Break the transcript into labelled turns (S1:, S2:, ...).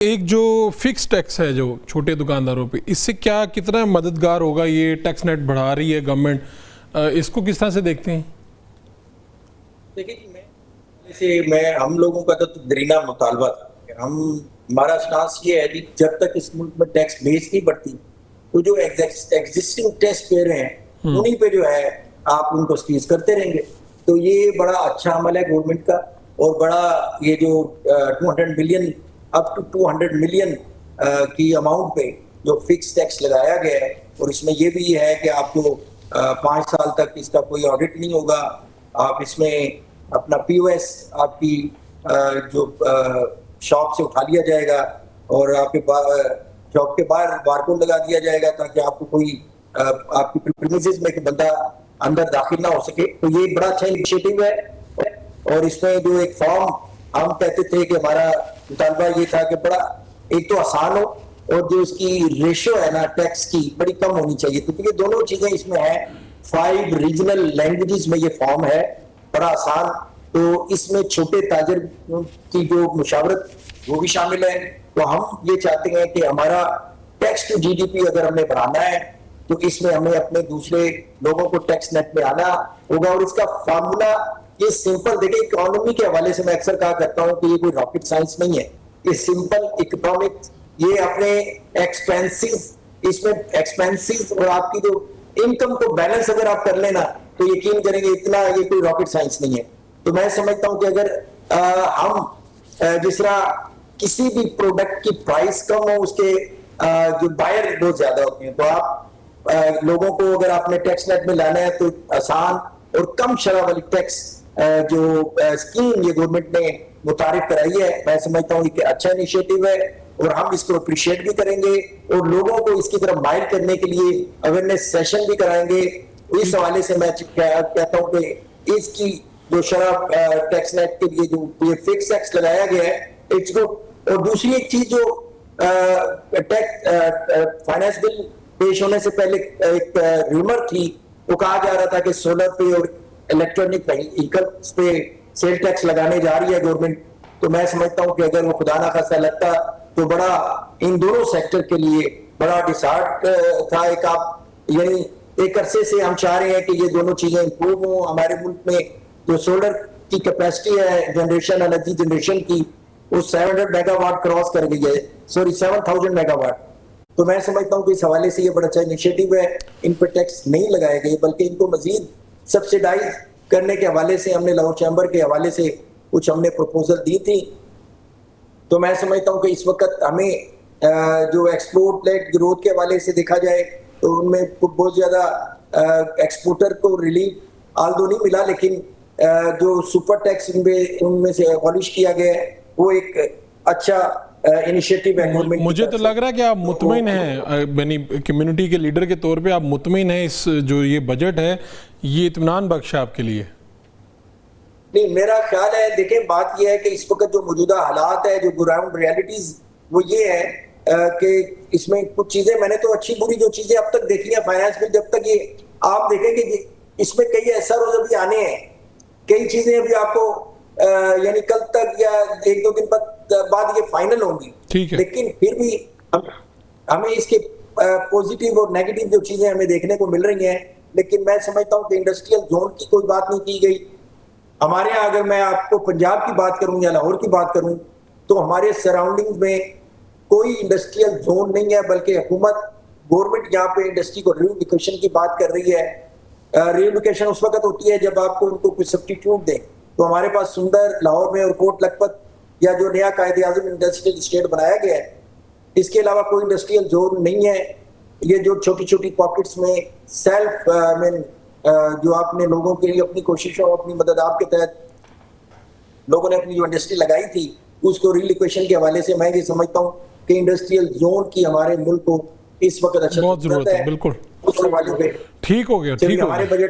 S1: एक जो fix tax है जो छोटे दुकानदारों पे, इससे क्या कितना मददगार होगा? ये टैक्स नेट बढ़ा रही है गवर्नमेंट, इसको किस तरह से देखते हैं?
S2: देखिए जी, मैं हम लोगों का तो दरीना मुतालबा था। हमारा स्टांस ये है कि जब तक इस मुल्क में टैक्स बेस नहीं बढ़ती तो जो एग्जिस्टिंग टैक्स पे रहे हैं उन्हीं पे जो है आप उनको स्क्वीज करते रहेंगे। तो ये बड़ा अच्छा अमल है गवर्नमेंट का। और बड़ा ये जो 200 बिलियन अप टू 200 मिलियन की अमाउंट पे जो फिक्स टैक्स लगाया गया है, और इसमें ये भी है कि आपको 5 साल तक इसका कोई ऑडिट नहीं होगा। आप इसमें अपना पीओएस आपकी जो शॉप से उठा लिया जाएगा और आपके शॉप के बाहर बारकोड लगा दिया जाएगा ताकि आपको कोई आपकी प्रीमिसेस में बंदा अंदर दाखिल ना हो सके। तो ये बड़ा अच्छा इनिशिएटिव है। और इसमें जो एक फॉर्म हम कहते थे कि हमारा मुतालबा ये था कि बड़ा एक तो आसान हो और जो इसकी रेशियो है ना टैक्स की बड़ी कम होनी चाहिए, क्योंकि ये दोनों चीजें इसमें है। 5 रीजनल लैंग्वेजेस में ये फॉर्म है, बड़ा आसान। तो इसमें छोटे ताजर की जो मुशावरत वो भी शामिल है। तो हम ये चाहते हैं कि हमारा टैक्स टू जीडीपी अगर हमने बढ़ाना है तो इसमें हमें अपने दूसरे लोगों को टैक्स नेट में आना होगा। और इसका फार्मूला ये सिंपल, देखिए इकोनॉमी के हवाले से मैं अक्सर कहा करता हूं कि ये कोई रॉकेट साइंस नहीं है। ये सिंपल इकोनॉमिक्स, ये अपने इसमें एक्सपेंसिव और आपकी जो इनकम को बैलेंस अगर आप कर लेना तो यकीन करेंगे इतना ये कोई रॉकेट साइंस नहीं है। तो मैं समझता हूं कि अगर हम जिस तरह किसी भी प्रोडक्ट की प्राइस कम हो, उसके जो बायर बहुत ज्यादा होते हैं, तो आप लोगों को अगर आपने टैक्स नेट में लाना है तो आसान और कम शरह वाली टैक्स जो स्कीम ये गवर्नमेंट ने मुतारिफ कराई है, मैं समझता हूँ कि अच्छा इनिशिएटिव है और हम इसको अप्रिशिएट भी करेंगे और लोगों को इसकी तरफ माइल करने के लिए अवेयरनेस सेशन भी कराएंगे। इस हवाले से मैं कहता हूँ कि इसकी जो शरह टैक्स नेट के लिए जो ये फिक्स टैक्स लगाया गया है इट्स गुड। और दूसरी एक चीज जो फाइनेंस बिल पेश होने से पहले एक रूमर थी, वो कहा जा रहा था कि सोलर पे और इलेक्ट्रॉनिक व्हीकल्स पे सेल टैक्स लगाने जा रही है गवर्नमेंट। तो मैं समझता हूं कि अगर वो खुदा ना खास्ता लगता तो बड़ा इन दोनों सेक्टर के लिए बड़ा डिसार्ट था। एक आप यानी एक अरसे से हम चाह रहे हैं कि ये दोनों चीजें इंप्रूव हो। हमारे मुल्क में जो सोलर की कैपेसिटी है जनरेशन, एनर्जी जनरेशन की, वो 700 मेगावाट क्रॉस कर गई है, सॉरी 7000 मेगावाट। तो मैं समझता हूँ कि इस हवाले से ये बड़ा अच्छा इनिशिएटिव है। इन पर टैक्स नहीं लगाए गए बल्कि इनको मजीद सब्सिडाइज करने के हवाले से हमने लाहौर चैम्बर के हवाले से कुछ हमने प्रपोजल दी थी। तो मैं समझता हूँ कि इस वक्त हमें जो एक्सपोर्ट लेड ग्रोथ के हवाले से देखा जाए तो उनमें बहुत ज्यादा एक्सपोर्टर को रिलीफ आल्दो नहीं मिला, लेकिन जो सुपर टैक्स उनमें से अबॉलिश किया गया है वो एक अच्छा इनिशिएटिव है गवर्नमेंट।
S1: मुझे तो लग रहा है कि आप मुतमिन हैं, यानी कम्युनिटी के लीडर के तौर पे आप मुतमिन हैं इस जो ये बजट है ये इत्मीनान बख्श है आपके लिए?
S2: नहीं, मेरा ख्याल है, देखिए बात यह है कि इस वक्त जो मौजूदा हालात है, जो ग्राउंड रियलिटीज वो ये है कि इसमें कुछ चीजें मैंने तो अच्छी बुरी जो चीजें अब तक देखी है फाइनेंस में, जब तक ये आप देखेंगे कि इसमें कई ऐसा रोज अभी आने हैं, कई चीजें अभी आपको यानी कल तक या 1-2 दिन बाद ये फाइनल होंगी।
S1: ठीक है,
S2: लेकिन फिर भी हमें इसके पॉजिटिव और नेगेटिव जो चीजें हमें देखने को मिल रही हैं। लेकिन मैं समझता हूँ कि इंडस्ट्रियल जोन की कोई बात नहीं की गई हमारे यहाँ। अगर मैं आपको पंजाब की बात करूं या लाहौर की बात करूं तो हमारे सराउंडिंग में कोई इंडस्ट्रियल जोन नहीं है, बल्कि हुकूमत गवर्नमेंट यहाँ पे इंडस्ट्री को रीलोकेशन की बात कर रही है। रीलोकेशन उस वक्त होती है जब आपको उनको कुछ सब्स्टिट्यूट दें। तो हमारे पास सुंदर लाहौर में और कोट लखपत या जो नया कायदे आज़म इंडस्ट्रियल स्टेट बनाया गया है, इसके अलावा कोई इंडस्ट्रियल जोन नहीं है। ये जो छोटी छोटी पॉकेट्स में सेल्फ जो आपने लोगों के लिए अपनी कोशिशों अपनी मदद आपके तहत लोगों ने अपनी जो इंडस्ट्री लगाई थी उसको रीलोकेशन के हवाले से मैं ये समझता हूँ कि इंडस्ट्रियल जोन की हमारे मुल्क को इस वक्त अच्छा
S1: बहुत जरूरत है। बिल्कुल
S2: उस हवाले पे
S1: ठीक हो गया, ठीक हो गया।
S2: हमारे बजट